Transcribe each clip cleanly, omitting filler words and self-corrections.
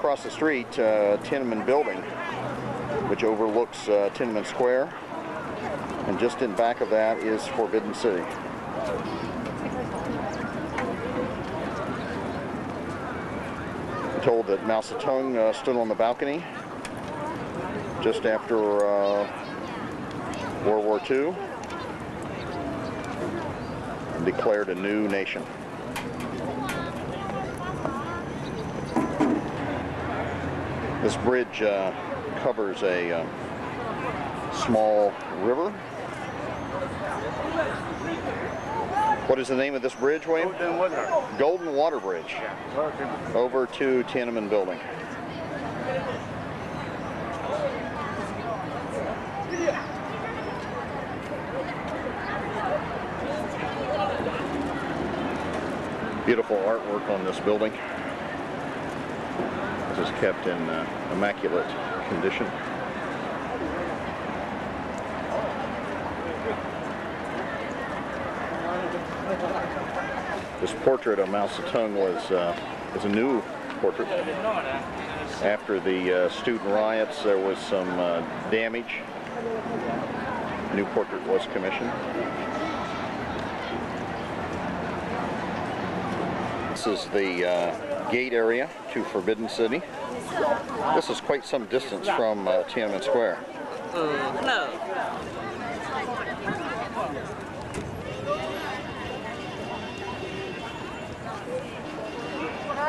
across the street, Tiananmen building, which overlooks Tiananmen Square, and just in back of that is Forbidden City. I'm told that Mao Zedong stood on the balcony just after World War II and declared a new nation. This bridge covers a small river. What is the name of this bridge, William? Golden Water. Golden Water Bridge. Yeah. Over to Tiananmen building. Beautiful artwork on this building. This is kept in immaculate condition. This portrait of Mao Zedong was a new portrait. After the student riots, there was some damage. A new portrait was commissioned. This is the gate area to Forbidden City. This is quite some distance from Tiananmen Square. No.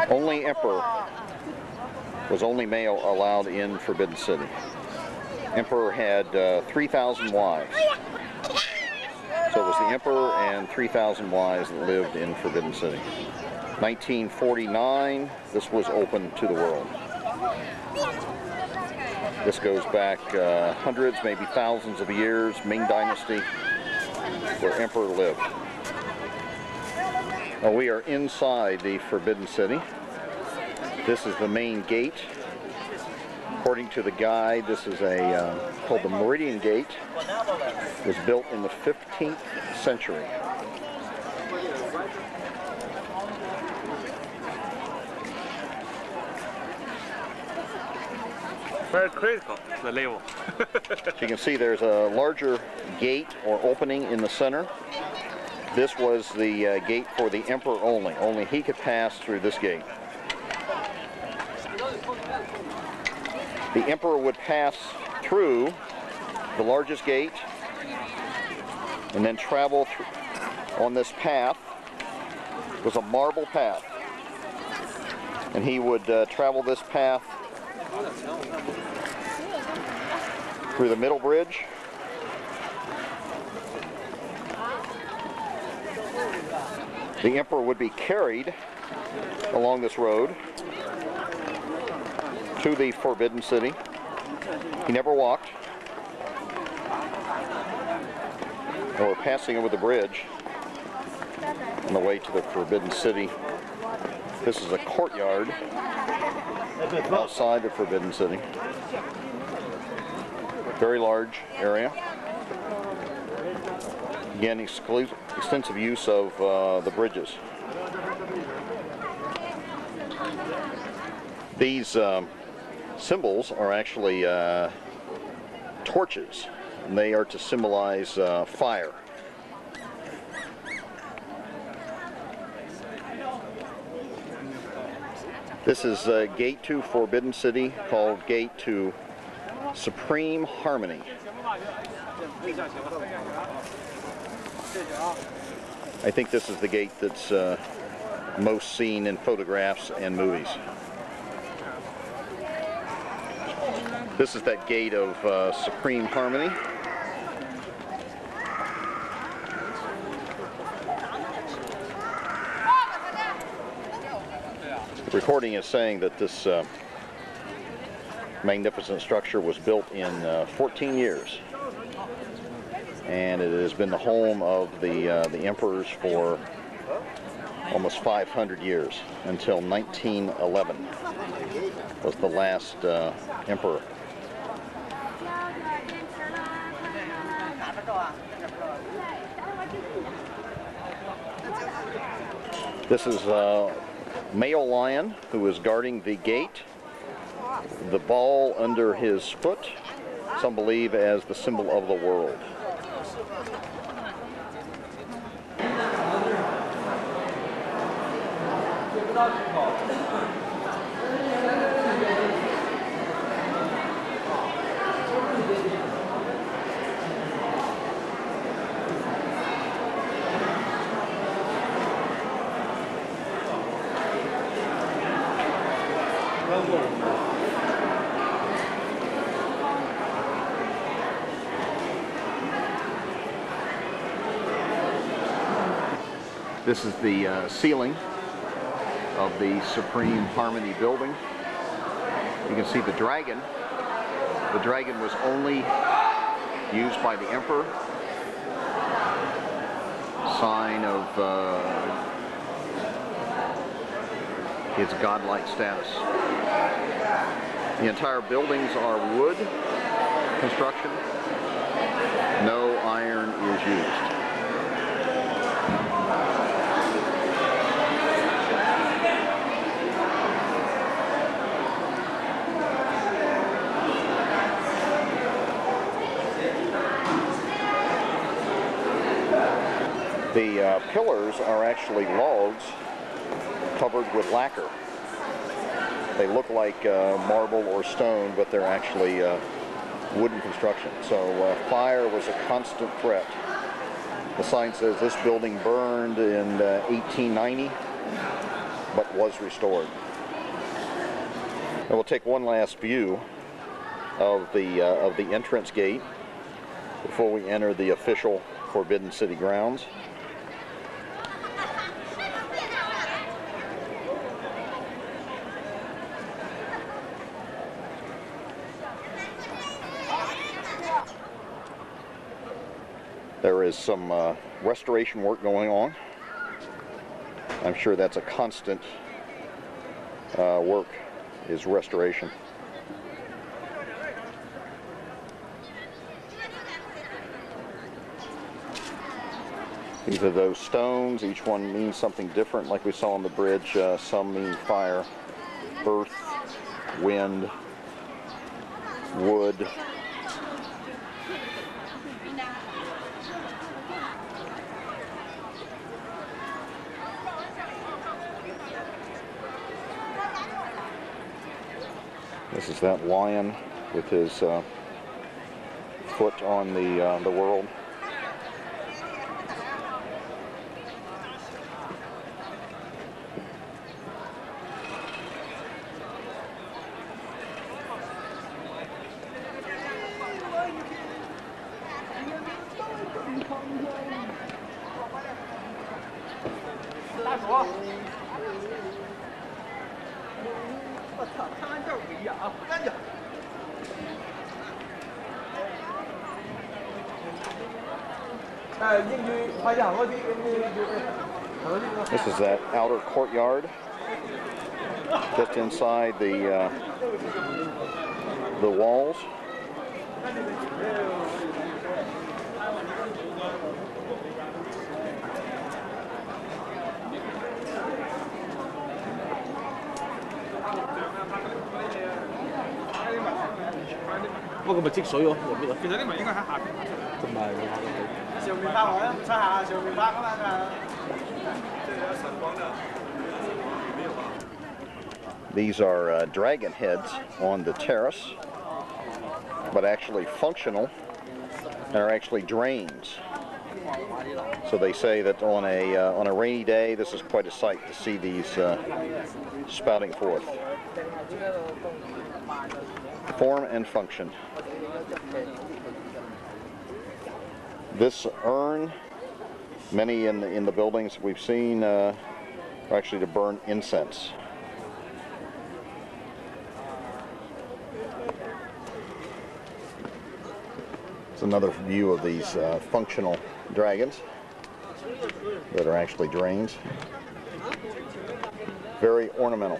Only emperor was only male allowed in Forbidden City. Emperor had 3,000 wives. So it was the emperor and 3,000 wives that lived in Forbidden City. 1949, this was open to the world. This goes back hundreds, maybe thousands of years, Ming Dynasty, where emperor lived. Now we are inside the Forbidden City. This is the main gate. According to the guide, this is called the Meridian Gate. It was built in the 15th century. Very critical, the level. So you can see there's a larger gate or opening in the center. This was the gate for the emperor only. Only he could pass through this gate. The emperor would pass through the largest gate and then travel on this path. It was a marble path. And he would travel this path through the middle bridge. The emperor would be carried along this road to the Forbidden City. He never walked. And we're passing over the bridge on the way to the Forbidden City. This is a courtyard outside the Forbidden City. Very large area. Again, extensive use of the bridges. These symbols are actually torches, and they are to symbolize fire. This is Gate to Forbidden City, called Gate to Supreme Harmony. I think this is the gate that's most seen in photographs and movies. This is that gate of Supreme Harmony. The recording is saying that this magnificent structure was built in 14 years. And it has been the home of the emperors for almost 500 years, until 1911 was the last emperor. This is a male lion who is guarding the gate. The ball under his foot, some believe as the symbol of the world. This is the ceiling of the Supreme Harmony building. You can see the dragon. The dragon was only used by the emperor, sign of his godlike status. The entire buildings are wood construction. No iron is used. The pillars are actually logs covered with lacquer. They look like marble or stone, but they're actually wooden construction. So fire was a constant threat. The sign says this building burned in 1890, but was restored. And we'll take one last view of the entrance gate before we enter the official Forbidden City grounds. There is some restoration work going on. I'm sure that's a constant work, is restoration. These are those stones. Each one means something different, like we saw on the bridge. Some mean fire, earth, wind, wood. This is that lion with his foot on the world. This is that outer courtyard, just inside the walls. These are dragon heads on the terrace, but actually functional and are actually drains. So they say that on a rainy day, this is quite a sight to see these spouting forth. Form and function. This urn, many in the buildings we've seen, are actually to burn incense. It's another view of these functional dragons that are actually drains. Very ornamental.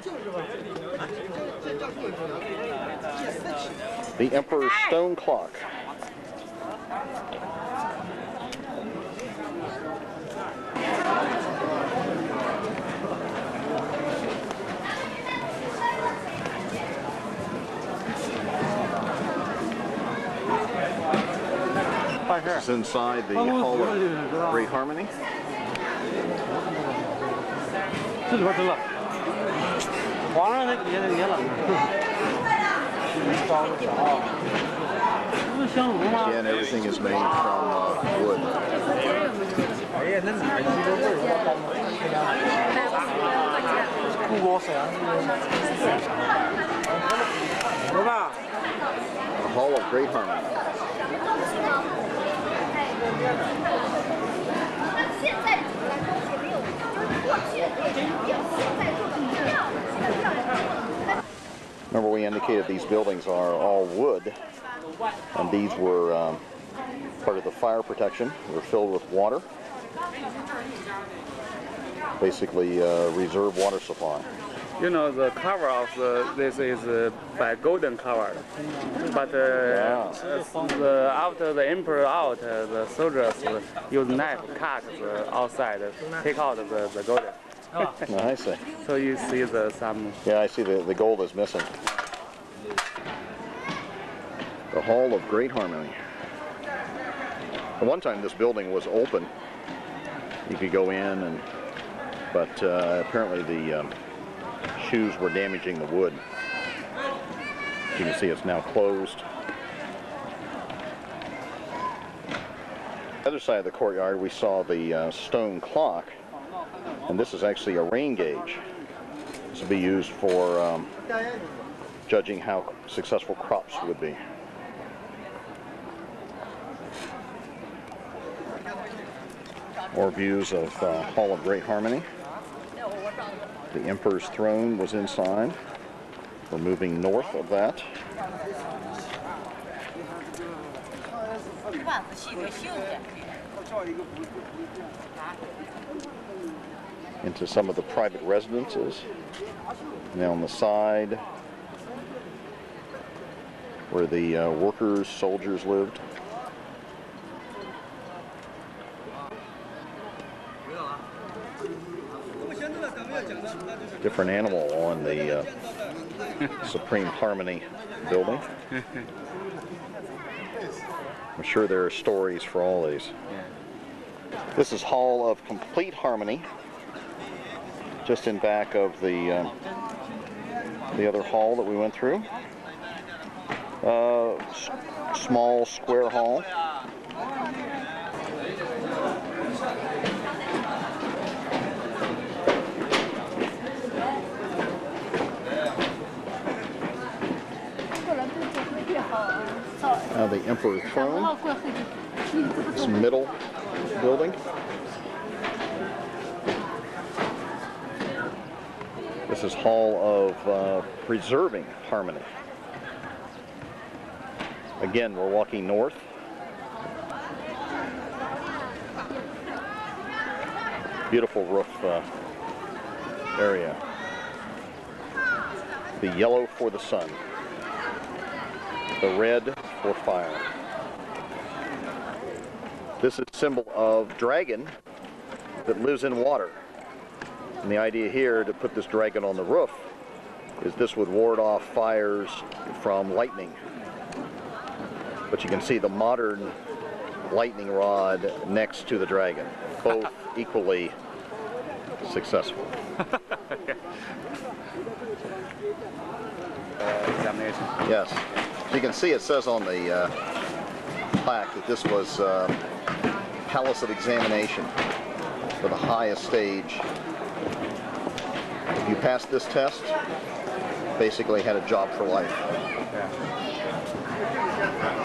The Emperor's stone clock. This is inside the Hall of Great Harmony. Again, everything is made from wood. The Hall of Great Harmony. Remember, we indicated these buildings are all wood, and these were part of the fire protection. They were filled with water, basically reserve water supply. You know, the cover of this is by golden cover, but after the emperor out, the soldiers use knife cut the outside, take out the golden. I see. So you see some. Yeah, I see the gold is missing. The Hall of Great Harmony. At one time, this building was open. You could go in, but apparently the shoes were damaging the wood. You can see it's now closed. The other side of the courtyard, we saw the stone clock, and this is actually a rain gauge. This will be used for judging how successful crops would be. More views of Hall of Great Harmony. The Emperor's throne was inside. We're moving north of that. Into some of the private residences. And on the side, where the workers, soldiers lived. Different animal on the Supreme Harmony building. I'm sure there are stories for all these. This is Hall of Complete Harmony, just in back of the other hall that we went through. Small square hall. The Emperor's throne, this middle building. This is Hall of Preserving Harmony. Again, we're walking north. Beautiful roof area. The yellow for the sun. The red for fire. This is a symbol of dragon that lives in water. And the idea here to put this dragon on the roof is this would ward off fires from lightning. But you can see the modern lightning rod next to the dragon, both equally successful. Examination. Yes. You can see it says on the plaque that this was Palace of Examination for the highest stage. If you passed this test, basically had a job for life. Yeah.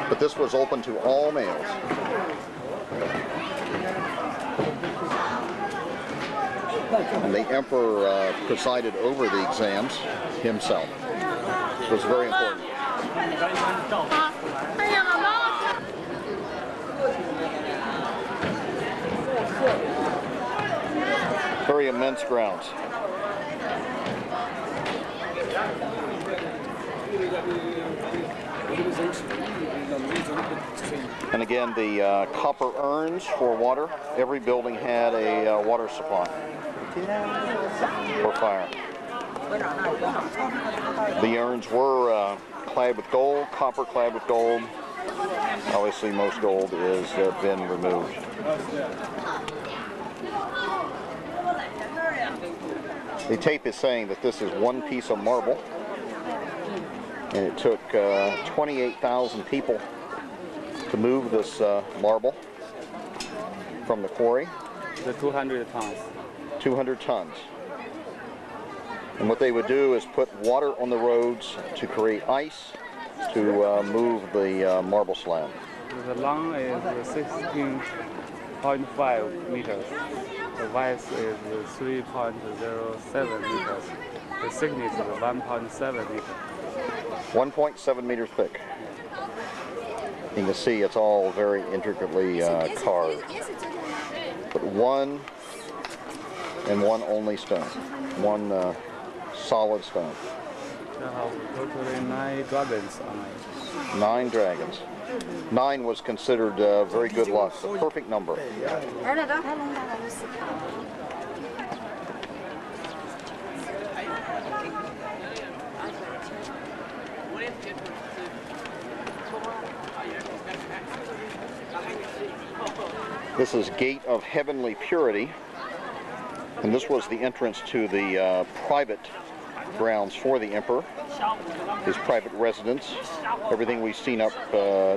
But this was open to all males. And the Emperor presided over the exams himself. It was very important. Very immense grounds. And again, the copper urns for water. Every building had a water supply for fire. The urns were clad with gold, copper clad with gold. Obviously, most gold is been removed. The tape is saying that this is one piece of marble, and it took 28,000 people to move this marble from the quarry. The 200 tons. 200 tons. And what they would do is put water on the roads to create ice to move the marble slab. The long is 16.5 meters. The width is 3.07 meters. The thickness is 1.7 meters. 1.7 meters thick. You can see it's all very intricately carved. But one and one only stone. One solid stone. There are totally 9 dragons on it. 9 dragons. 9 was considered very good luck, the perfect number. This is Gate of Heavenly Purity, and this was the entrance to the private grounds for the emperor, his private residence. Everything we've seen up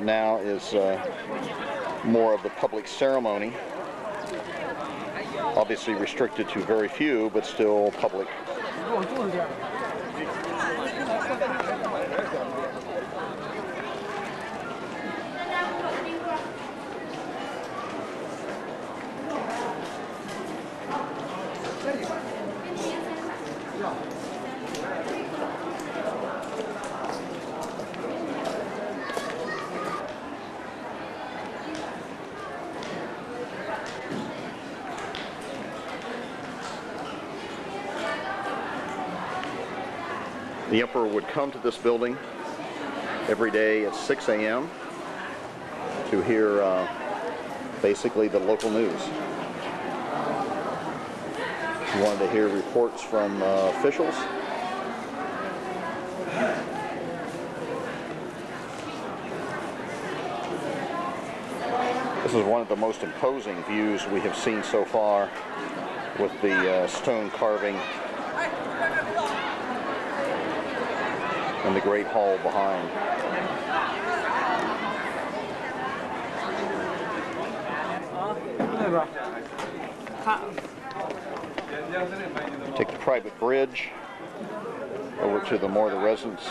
now is more of the public ceremony, obviously restricted to very few, but still public. The emperor would come to this building every day at 6 a.m. to hear basically the local news. He wanted to hear reports from officials. This is one of the most imposing views we have seen so far, with the stone carving and the Great Hall behind. Take the private bridge over to the more of the residence.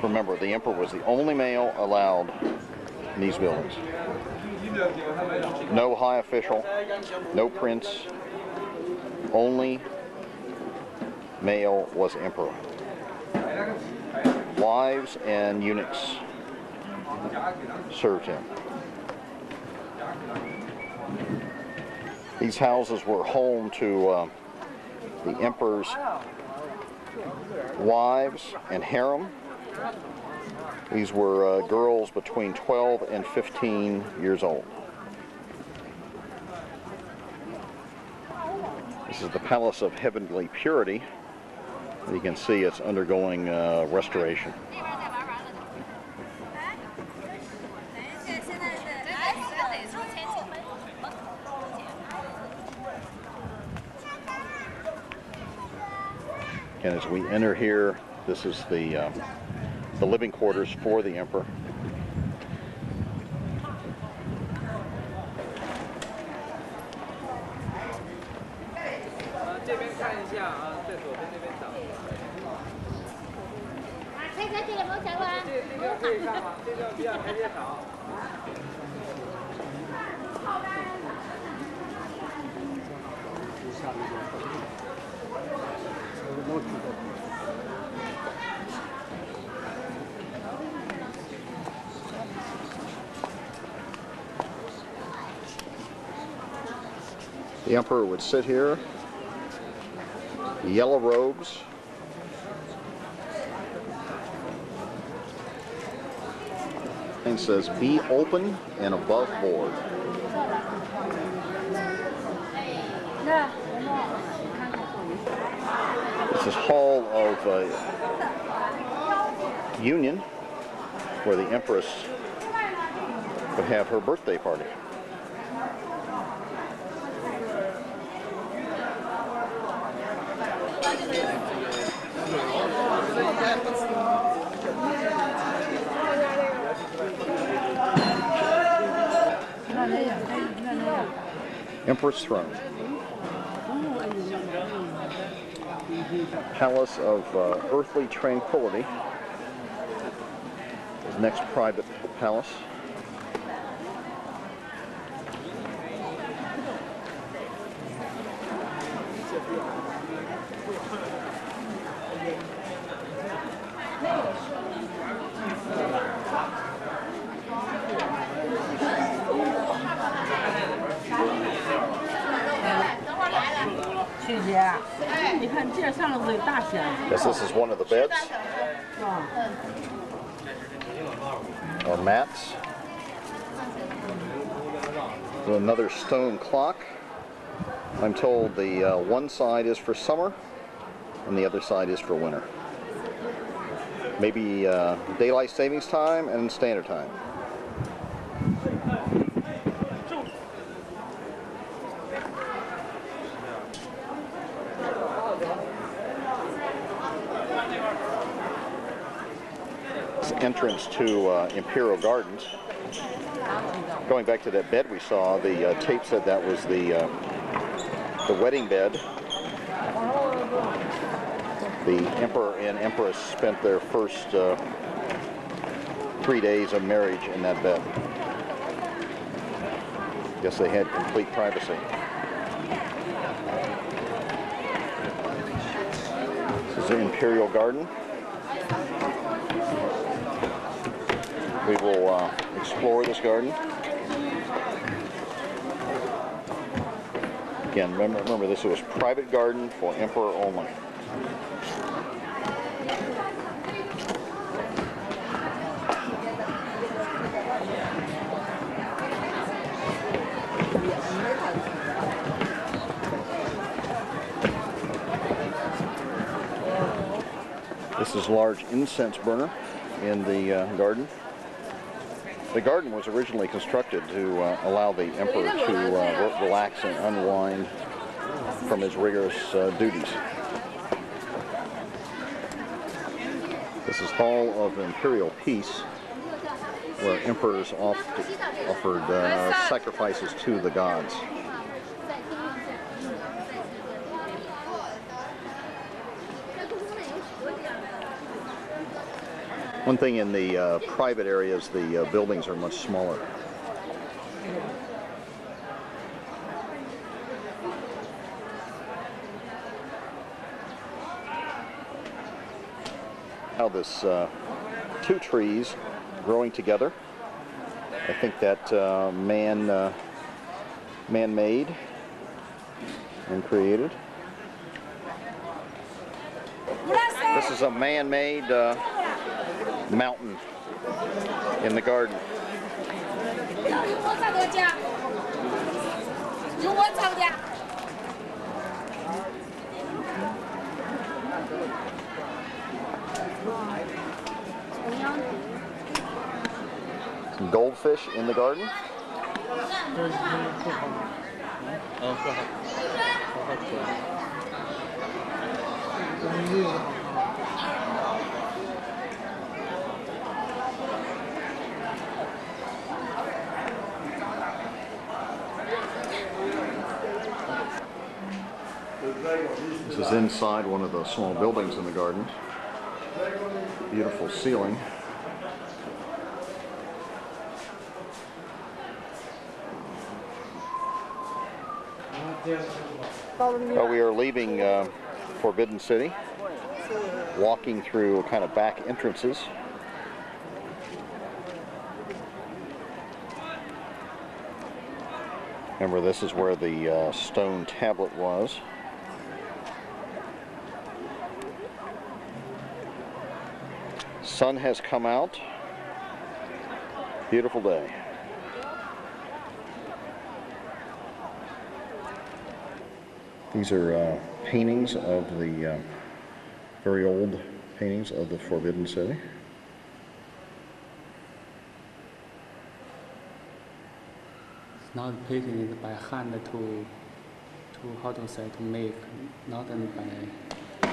Remember, the emperor was the only male allowed in these buildings. No high official, no prince, only male was emperor. Wives and eunuchs served him. These houses were home to the emperor's wives and harem. These were girls between 12 and 15 years old. This is the Palace of Heavenly Purity. You can see it's undergoing restoration. And as we enter here, this is the living quarters for the emperor. The emperor would sit here, yellow robes, and says, "Be open and above board." This is Hall of Union. where the Empress would have her birthday party. Empress Throne. Palace of Earthly Tranquility. His next private palace. Yes, this is one of the beds. Or mats. Another stone clock. I'm told the one side is for summer and the other side is for winter. Maybe daylight savings time and standard time. Entrance to Imperial Gardens. Going back to that bed we saw, the tape said that was the wedding bed. The Emperor and Empress spent their first 3 days of marriage in that bed. Guess they had complete privacy. This is the Imperial Garden. We will explore this garden. Again, remember this was private garden for Emperor only. This is a large incense burner in the garden. The garden was originally constructed to allow the emperor to relax and unwind from his rigorous duties. This is Hall of Imperial Peace, where emperors offered sacrifices to the gods. One thing in the private areas, the buildings are much smaller. Now this two trees growing together. I think that man-made and created. This is a man-made mountain in the garden. Some goldfish in the garden. This is inside one of the small buildings in the garden. Beautiful ceiling. Well, we are leaving Forbidden City, walking through kind of back entrances. Remember, this is where the stone tablet was. Sun has come out. Beautiful day. These are paintings of the very old paintings of the Forbidden City. not painted by hand to how to say, to make, not done by.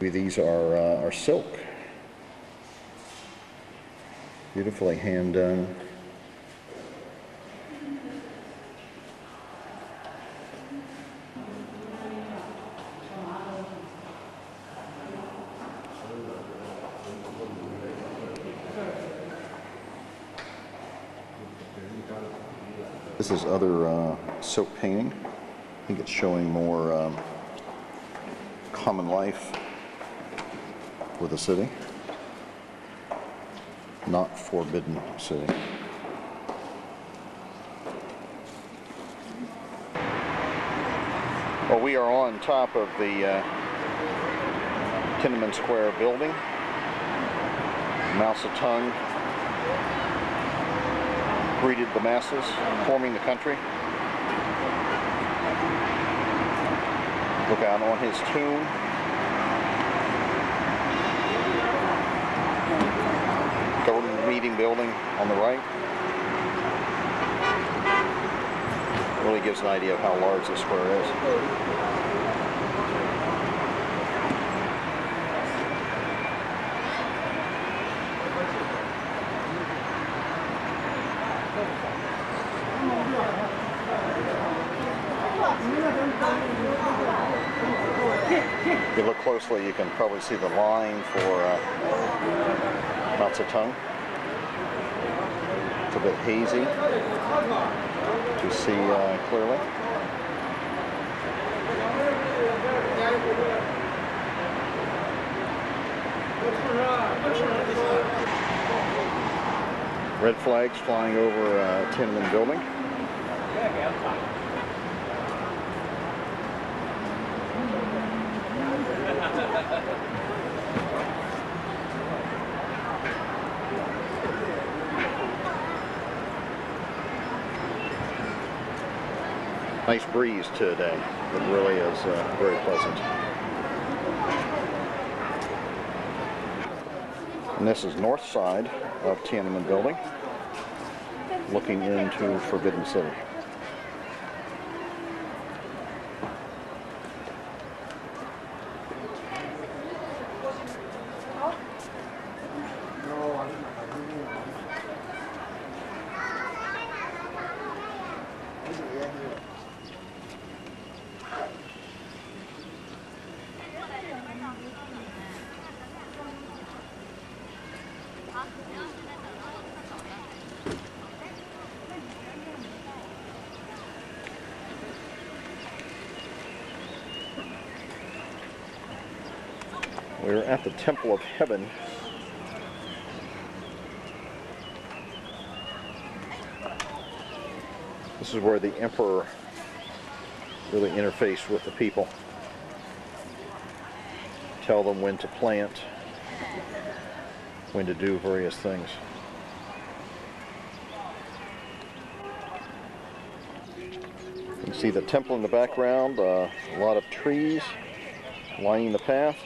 These are silk, beautifully hand done. This is other silk painting. I think it's showing more common life with the city, not forbidden city. Well, we are on top of the Tiananmen Square building. Mao Zedong greeted the masses, forming the country. Look out on his tomb. Government meeting building on the right. Really gives an idea of how large the square is. If you look closely, you can probably see the line for Mao Zedong. It's a bit hazy to see clearly. Red flags flying over Tiananmen building. Nice breeze today. It really is very pleasant. And this is north side of Tiananmen building, looking into Forbidden City. We're at the Temple of Heaven. This is where the emperor really interfaced with the people. Tell them when to plant, when to do various things. You can see the temple in the background, a lot of trees lining the path.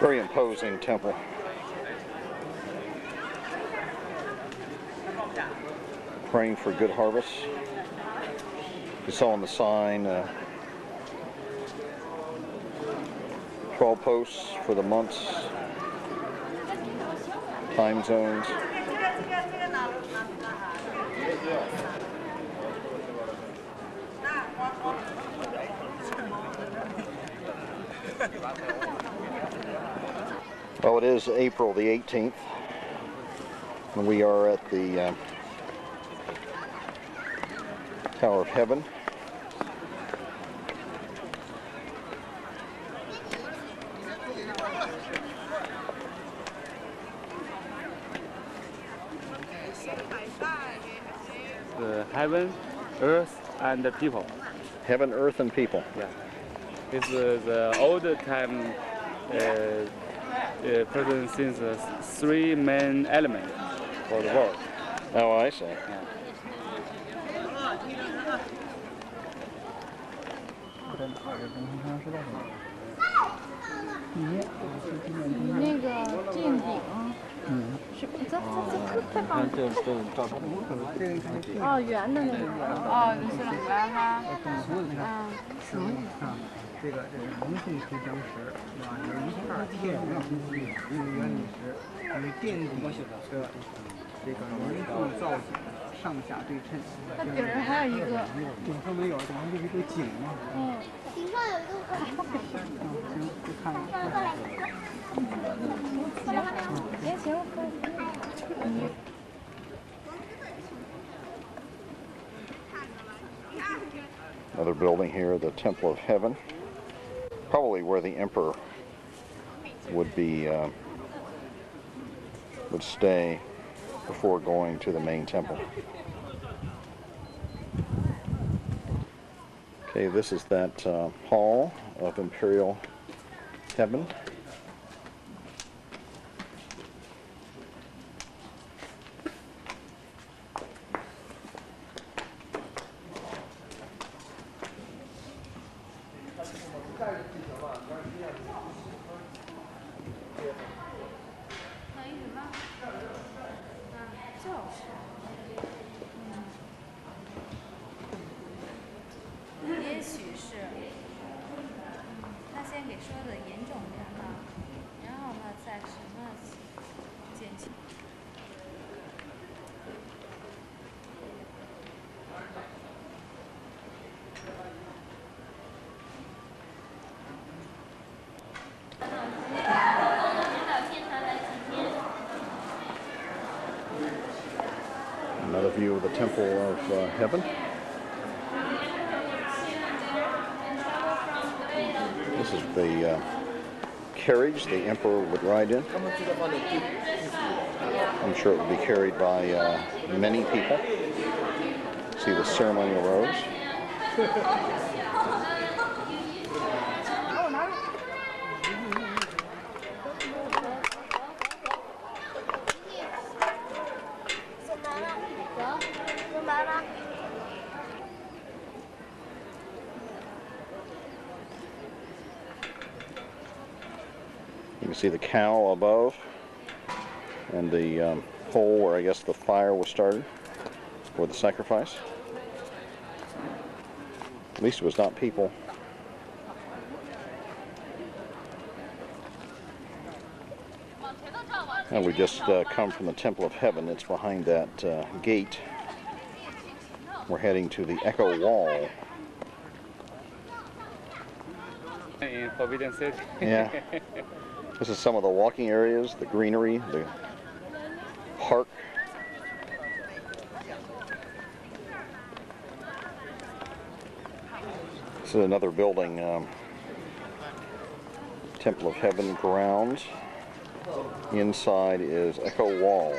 Very imposing temple. Praying for good harvest. You saw on the sign 12 posts for the months, time zones. Well, it is April the 18th, and we are at the Tower of Heaven. The heaven, earth, and the people. Heaven, earth, and people. Yeah. It's the old time present since the three main elements for the world. Oh, I see. Yeah. 你那个镜顶，是在放。哦，圆的那个。哦，是了，来哈。什么？这个龙凤图章石，是吧？有一块天然红石，一个原理石，与垫底的这个龙凤造景上下对称。它顶上还有一个。顶上没有，顶上就是一个井嘛。嗯。顶上有一个可爱的。行，就看一下。过来。哎，行，可以。 Another building here, the Temple of Heaven, probably where the emperor would be would stay before going to the main temple. Okay, this is that hall of Imperial Heaven. Another view of the Temple of Heaven. This is the carriage the emperor would ride in. I'm sure it would be carried by many people. See the ceremonial robes. You can see the cow above and the hole where I guess the fire was started for the sacrifice. At least it was not people. And we just come from the Temple of Heaven. It's behind that gate. We're heading to the Echo Wall. In Forbidden City. Yeah. This is some of the walking areas, the greenery, the park. This is another building, Temple of Heaven grounds. Inside is Echo Wall.